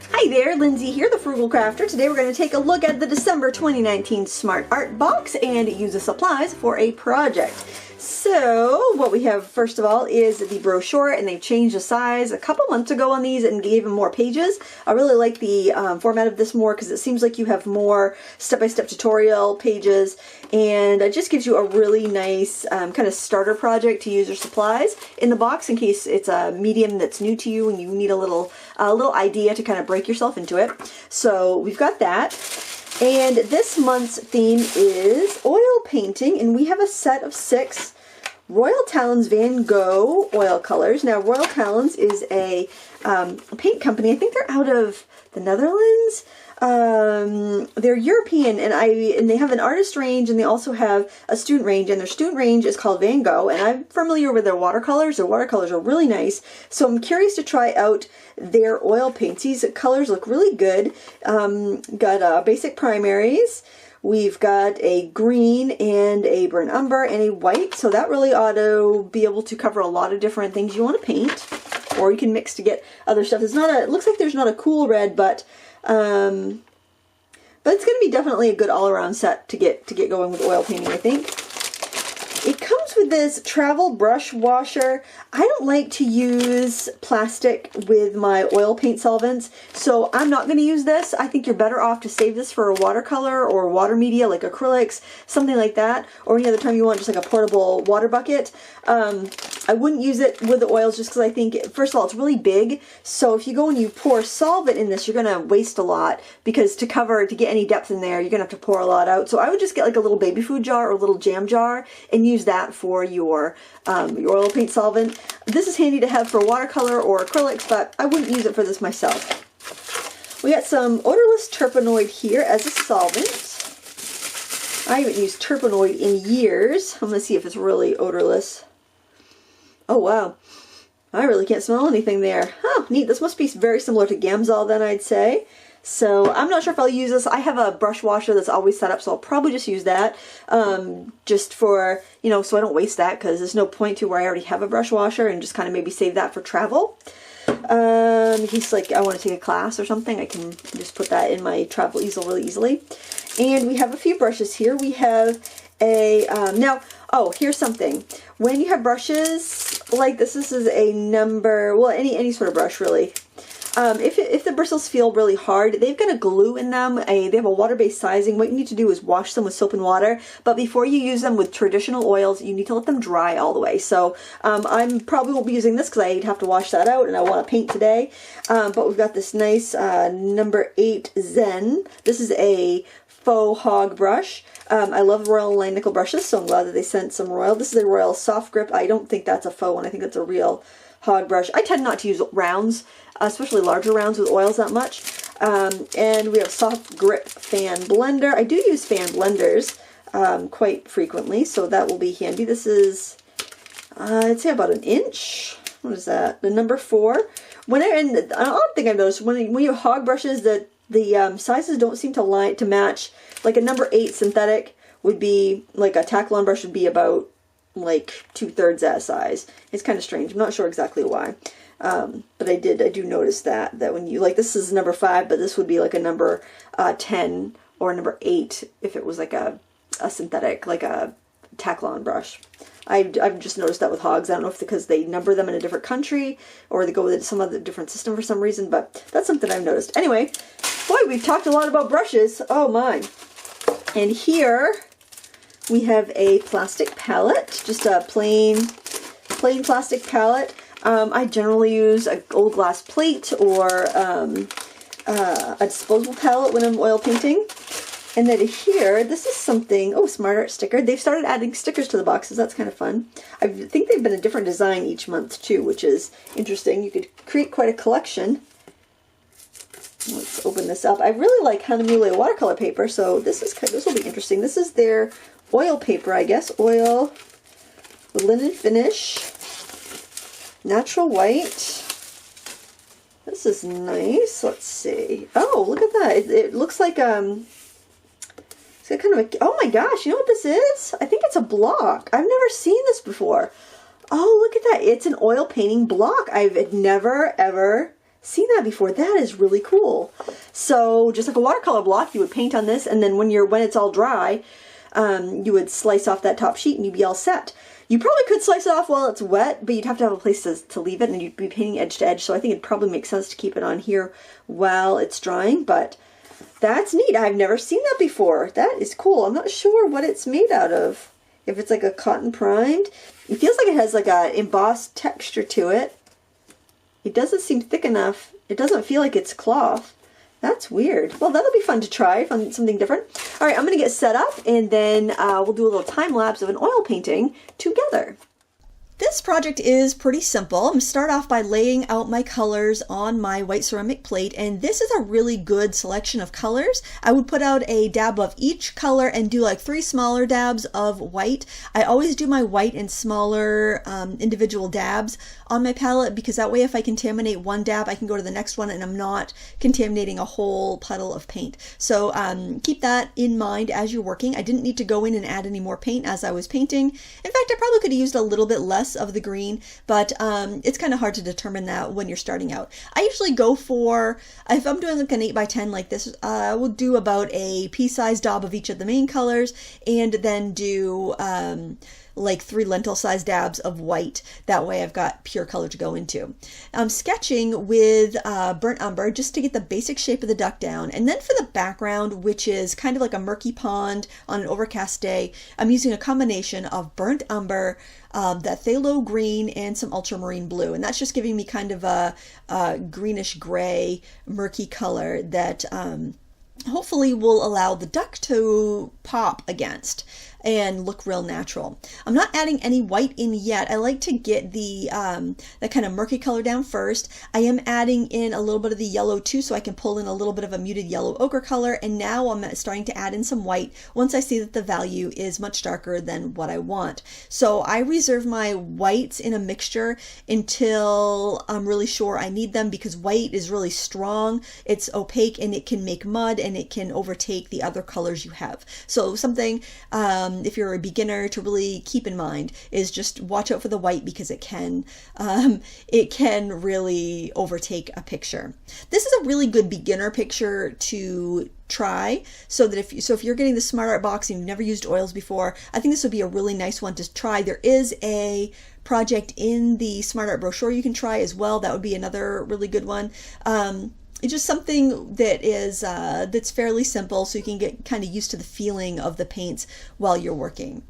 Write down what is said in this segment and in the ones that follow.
Hi there, Lindsay here, the Frugal Crafter. Today we're going to take a look at the December 2019 Smart Art Box and use the supplies for a project. So what we have first of all is the brochure, and they've changed the size a couple months ago on these and gave them more pages. I really like the format of this more because it seems like you have more step-by-step tutorial pages, and it just gives you a really nice kind of starter project to use your supplies in the box in case it's a medium that's new to you and you need a little idea to kind of break yourself into it. So we've got that. And this month's theme is oil painting, and we have a set of 6 Royal Talens Van Gogh oil colors. Now, Royal Talens is a paint company. I think they're out of the Netherlands. They're European, and they have an artist range, and they also have a student range, and their student range is called Van Gogh, and I'm familiar with their watercolors. Their watercolors are really nice, so I'm curious to try out their oil paints. These colors look really good. Got basic primaries. We've got a green and a burnt umber and a white, so that really ought to be able to cover a lot of different things you want to paint, or you can mix to get other stuff. It's not a, it looks like there's not a cool red, but it's going to be definitely a good all-around set to get going with oil painting, I think. It comes with this travel brush washer. I don't like to use plastic with my oil paint solvents, so I'm not going to use this. I think you're better off to save this for a watercolor or water media like acrylics, something like that, or any other time you want just like a portable water bucket. I wouldn't use it with the oils just because I think, first of all, it's really big, so if you go and you pour solvent in this, you're going to waste a lot, because to get any depth in there, you're going to have to pour a lot out. So I would just get like a little baby food jar or a little jam jar and use that for your oil paint solvent. This is handy to have for watercolor or acrylics, but I wouldn't use it for this myself. We got some odorless Turpenoid here as a solvent. I haven't used Turpenoid in years. I'm going to see if it's really odorless. Oh wow, I really can't smell anything there. Huh, neat. This must be very similar to Gamsol then, I'd say. So I'm not sure if I'll use this. I have a brush washer that's always set up, so I'll probably just use that, just for, you know, so I don't waste that, because there's no point to where I already have a brush washer, and just kind of maybe save that for travel. In case like I want to take a class or something, I can just put that in my travel easel really easily. And we have a few brushes here. We have a, now, oh, here's something. When you have brushes like this is a number, well, any sort of brush really. If the bristles feel really hard, they've got a glue in them. They have a water-based sizing. What you need to do is wash them with soap and water, but before you use them with traditional oils, you need to let them dry all the way. So I probably won't be using this because I'd have to wash that out, and I want to paint today. But we've got this nice number 8 Zen. This is a faux hog brush. I love Royal line nickel brushes, so I'm glad that they sent some Royal. This is a Royal soft grip. I don't think that's a faux one. I think that's a real hog brush. I tend not to use rounds, especially larger rounds with oils that much. And we have soft grip fan blender. I do use fan blenders quite frequently, so that will be handy. This is, I'd say about an inch. What is that? The number 4. And the odd thing I've noticed, when you have hog brushes, that the sizes don't seem to match. Like a number 8 synthetic would be, like a Taklon brush would be about like 2/3 that size. It's kind of strange. I'm not sure exactly why. But I do notice that when you, like, this is number 5, but this would be like a number 10 or number 8 if it was like a synthetic, like a Taklon brush. I've just noticed that with hogs. I don't know if because they number them in a different country or they go with some other different system for some reason, but that's something I've noticed. Anyway, boy, we've talked a lot about brushes. Oh my. And here we have a plastic palette, just a plain plastic palette. I generally use an old glass plate or a disposable palette when I'm oil painting. And then here, this is something, oh, Smart Art sticker. They've started adding stickers to the boxes. That's kind of fun. I think they've been a different design each month too, which is interesting. You could create quite a collection. Let's open this up. I really like Hahnemühle watercolor paper, so this will be interesting. This is their oil paper, I guess. Oil with linen finish. Natural white. This is nice. Let's see. Oh, look at that. It looks like it's got kind of a, oh my gosh, you know what this is? I think it's a block. I've never seen this before. Oh, look at that. It's an oil painting block. I've never ever seen that before. That is really cool. So just like a watercolor block, you would paint on this, and then when it's all dry, you would slice off that top sheet and you'd be all set. You probably could slice it off while it's wet, but you'd have to have a place to leave it, and you'd be painting edge to edge, so I think it'd probably make sense to keep it on here while it's drying, but that's neat. I've never seen that before. That is cool. I'm not sure what it's made out of. If it's like a cotton primed. It feels like it has like a embossed texture to it. It doesn't seem thick enough. It doesn't feel like it's cloth. That's weird. Well, that'll be fun to try, something different. All right, I'm going to get set up, and then we'll do a little time lapse of an oil painting together. This project is pretty simple. I'm going to start off by laying out my colors on my white ceramic plate, and this is a really good selection of colors. I would put out a dab of each color and do like 3 smaller dabs of white. I always do my white in smaller individual dabs on my palette, because that way if I contaminate one dab, I can go to the next one and I'm not contaminating a whole puddle of paint. So keep that in mind as you're working. I didn't need to go in and add any more paint as I was painting. In fact, I probably could have used a little bit less of the green, but it's kind of hard to determine that when you're starting out. I usually go for, if I'm doing like an 8x10 like this, I will do about a pea-sized daub of each of the main colors, and then do like 3 lentil-sized dabs of white. That way I've got pure color to go into. I'm sketching with burnt umber just to get the basic shape of the duck down, and then for the background, which is kind of like a murky pond on an overcast day, I'm using a combination of burnt umber, that phthalo green, and some ultramarine blue, and that's just giving me kind of a greenish gray murky color that hopefully will allow the duck to pop against and look real natural. I'm not adding any white in yet. I like to get the kind of murky color down first. I am adding in a little bit of the yellow too, so I can pull in a little bit of a muted yellow ochre color, and now I'm starting to add in some white once I see that the value is much darker than what I want. So I reserve my whites in a mixture until I'm really sure I need them, because white is really strong, it's opaque, and it can make mud, and it can overtake the other colors you have. So something if you're a beginner to really keep in mind is just watch out for the white, because it can really overtake a picture. This is a really good beginner picture to try, so that if you're getting the Smart Art box and you've never used oils before, I think this would be a really nice one to try. There is a project in the Smart Art brochure you can try as well. That would be another really good one. It's just something that is that's fairly simple, so you can get kind of used to the feeling of the paints while you're working.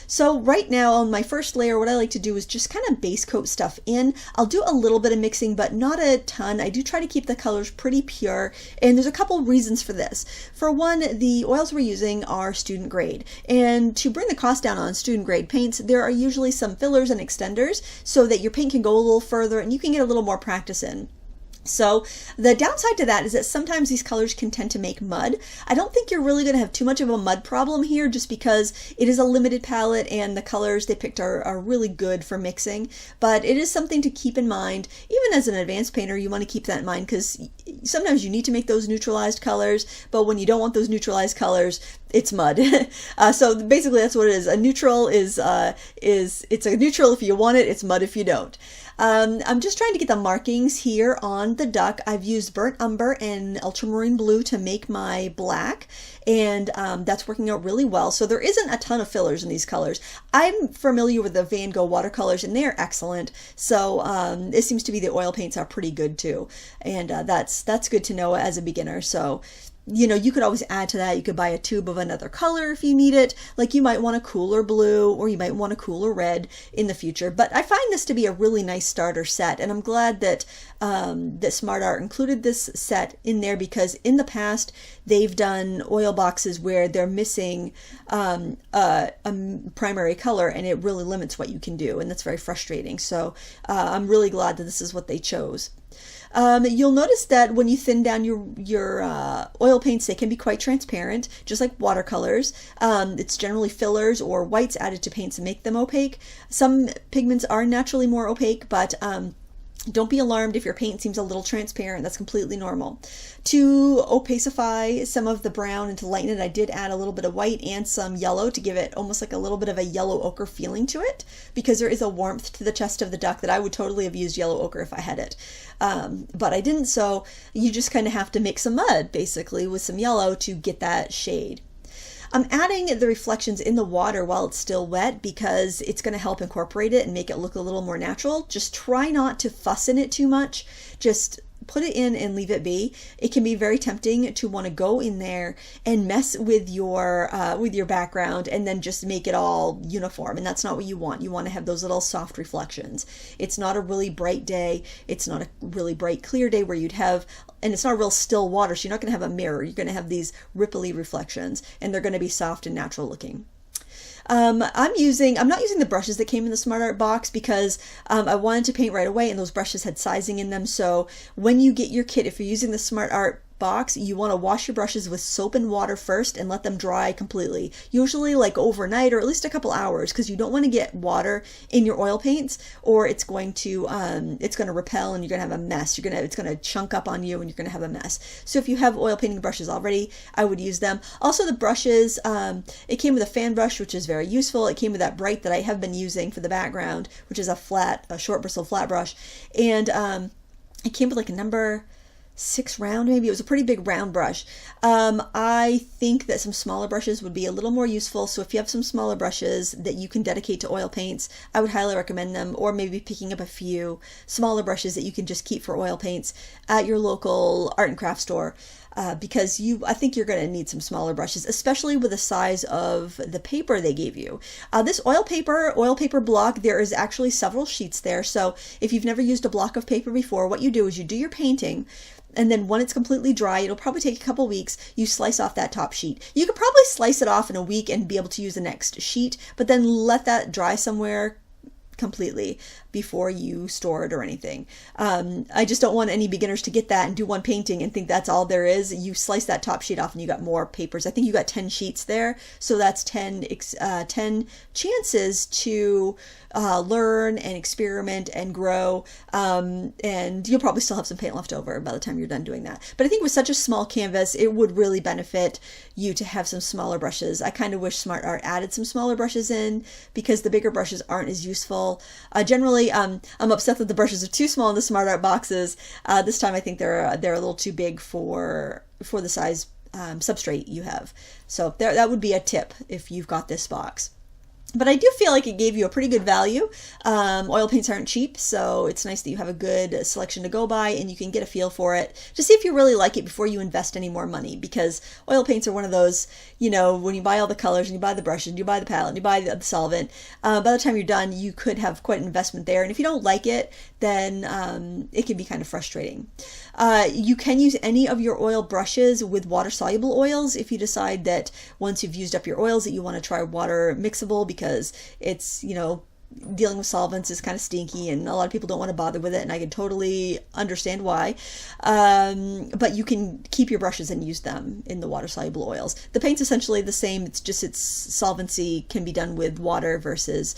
So right now on my first layer, what I like to do is just kind of base coat stuff in. I'll do a little bit of mixing, but not a ton. I do try to keep the colors pretty pure, and there's a couple reasons for this. For one, the oils we're using are student grade, and to bring the cost down on student grade paints, there are usually some fillers and extenders so that your paint can go a little further and you can get a little more practice in. So the downside to that is that sometimes these colors can tend to make mud. I don't think you're really going to have too much of a mud problem here, just because it is a limited palette and the colors they picked are really good for mixing. But it is something to keep in mind. Even as an advanced painter, you want to keep that in mind, because sometimes you need to make those neutralized colors, but when you don't want those neutralized colors, it's mud. So basically that's what it is. A neutral is it's a neutral if you want it, it's mud if you don't. I'm just trying to get the markings here on the duck. I've used burnt umber and ultramarine blue to make my black, and that's working out really well. So there isn't a ton of fillers in these colors. I'm familiar with the Van Gogh watercolors, and they're excellent. So it seems to be the oil paints are pretty good too, and that's good to know as a beginner. So you know, you could always add to that. You could buy a tube of another color if you need it. Like you might want a cooler blue, or you might want a cooler red in the future. But I find this to be a really nice starter set, and I'm glad that that Smart Art included this set in there, because in the past they've done oil boxes where they're missing a primary color, and it really limits what you can do, and that's very frustrating. So I'm really glad that this is what they chose. You'll notice that when you thin down your oil paints, they can be quite transparent, just like watercolors. It's generally fillers or whites added to paints to make them opaque. Some pigments are naturally more opaque, but Don't be alarmed if your paint seems a little transparent. That's completely normal. To opacify some of the brown and to lighten it, I did add a little bit of white and some yellow to give it almost like a little bit of a yellow ochre feeling to it, because there is a warmth to the chest of the duck that I would totally have used yellow ochre if I had it. But I didn't, so you just kind of have to mix some mud basically with some yellow to get that shade. I'm adding the reflections in the water while it's still wet because it's going to help incorporate it and make it look a little more natural. Just try not to fuss in it too much. Just put it in and leave it be. It can be very tempting to want to go in there and mess with your background and then just make it all uniform, and that's not what you want. You want to have those little soft reflections. It's not a really bright day. It's not a really bright clear day where you'd have, and it's not real still water, so you're not going to have a mirror. You're going to have these ripply reflections, and they're going to be soft and natural looking. I'm not using the brushes that came in the Smart Art box because I wanted to paint right away, and those brushes had sizing in them. So when you get your kit, if you're using the Smart Art box, you want to wash your brushes with soap and water first and let them dry completely, usually like overnight or at least a couple hours, because you don't want to get water in your oil paints or it's going to repel and you're going to have a mess. It's going to chunk up on you and you're going to have a mess. So if you have oil painting brushes already, I would use them. Also the brushes, it came with a fan brush, which is very useful. It came with that bright that I have been using for the background, which is a short bristle flat brush, and it came with like a number 6 round, maybe. It was a pretty big round brush. I think that some smaller brushes would be a little more useful, so if you have some smaller brushes that you can dedicate to oil paints, I would highly recommend them, or maybe picking up a few smaller brushes that you can just keep for oil paints at your local art and craft store. Because I think you're going to need some smaller brushes, especially with the size of the paper they gave you. This oil paper block, there is actually several sheets there. So if you've never used a block of paper before, what you do is you do your painting, and then when it's completely dry, it'll probably take a couple weeks, you slice off that top sheet. You could probably slice it off in a week and be able to use the next sheet, but then let that dry somewhere completely before you store it or anything. I just don't want any beginners to get that and do one painting and think that's all there is. You slice that top sheet off and you got more papers. I think you got 10 sheets there, so that's 10 chances to learn and experiment and grow, and you'll probably still have some paint left over by the time you're done doing that. But I think with such a small canvas, it would really benefit you to have some smaller brushes. I kind of wish Smart Art added some smaller brushes in, because the bigger brushes aren't as useful. Generally, I'm upset that the brushes are too small in the Smart Art boxes. This time I think they're a little too big for the size substrate you have. So that would be a tip if you've got this box. But I do feel like it gave you a pretty good value. Oil paints aren't cheap, so it's nice that you have a good selection to go by and you can get a feel for it to see if you really like it before you invest any more money, because oil paints are one of those, when you buy all the colors and you buy the brushes and you buy the palette and you buy the solvent, by the time you're done, you could have quite an investment there. And if you don't like it, then it can be kind of frustrating. You can use any of your oil brushes with water-soluble oils if you decide that once you've used up your oils that you want to try water mixable, because it's, dealing with solvents is kind of stinky and a lot of people don't want to bother with it, and I can totally understand why. But you can keep your brushes and use them in the water-soluble oils. The paint's essentially the same, it's just its solvency can be done with water versus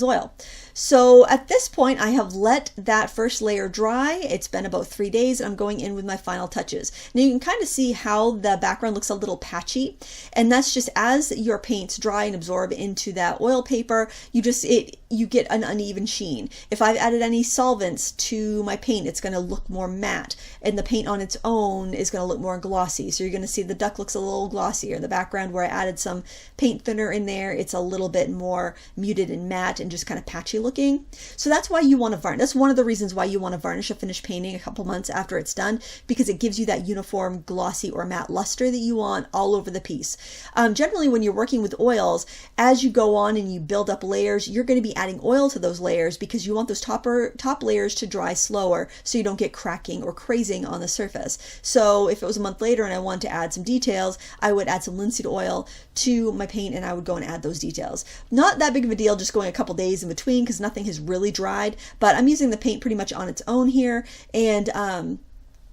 oil. So at this point, I have let that first layer dry. It's been about 3 days, and I'm going in with my final touches. Now you can kind of see how the background looks a little patchy, and that's just as your paints dry and absorb into that oil paper, you get an uneven sheen. If I've added any solvents to my paint, it's going to look more matte, and the paint on its own is going to look more glossy. So you're going to see the duck looks a little glossier. The background where I added some paint thinner in there, it's a little bit more muted and matte and just kind of patchy looking. So that's why you want to varnish. That's one of the reasons why you want to varnish a finished painting a couple months after it's done, because it gives you that uniform glossy or matte luster that you want all over the piece. Generally, when you're working with oils, as you go on and you build up layers, you're going to be adding oil to those layers because you want those top layers to dry slower so you don't get cracking or crazing on the surface. So if it was a month later and I wanted to add some details, I would add some linseed oil to my paint and I would go and add those details. Not that big of a deal, just going a couple days in between because nothing has really dried, but I'm using the paint pretty much on its own here, and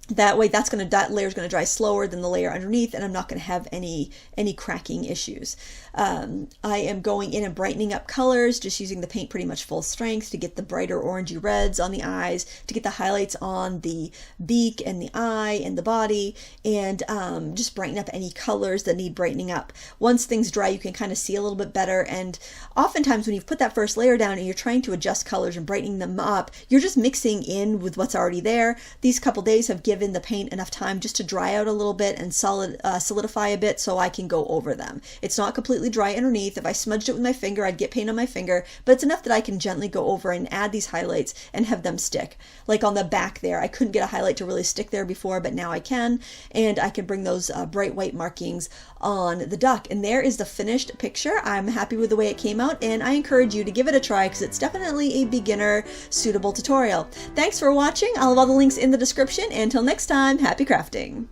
That way that layer's going to dry slower than the layer underneath, and I'm not going to have any cracking issues. I am going in and brightening up colors, just using the paint pretty much full strength to get the brighter orangey reds on the eyes, to get the highlights on the beak and the eye and the body, and just brighten up any colors that need brightening up. Once things dry, you can kind of see a little bit better, and oftentimes when you've put that first layer down and you're trying to adjust colors and brightening them up, you're just mixing in with what's already there. These couple days have given the paint enough time just to dry out a little bit and solidify a bit so I can go over them. It's not completely dry underneath. If I smudged it with my finger, I'd get paint on my finger, but it's enough that I can gently go over and add these highlights and have them stick. Like on the back there, I couldn't get a highlight to really stick there before, but now I can, and I can bring those bright white markings on the duck. And there is the finished picture. I'm happy with the way it came out, and I encourage you to give it a try because it's definitely a beginner suitable tutorial. Thanks for watching. I'll have all the links in the description. Until next time, happy crafting!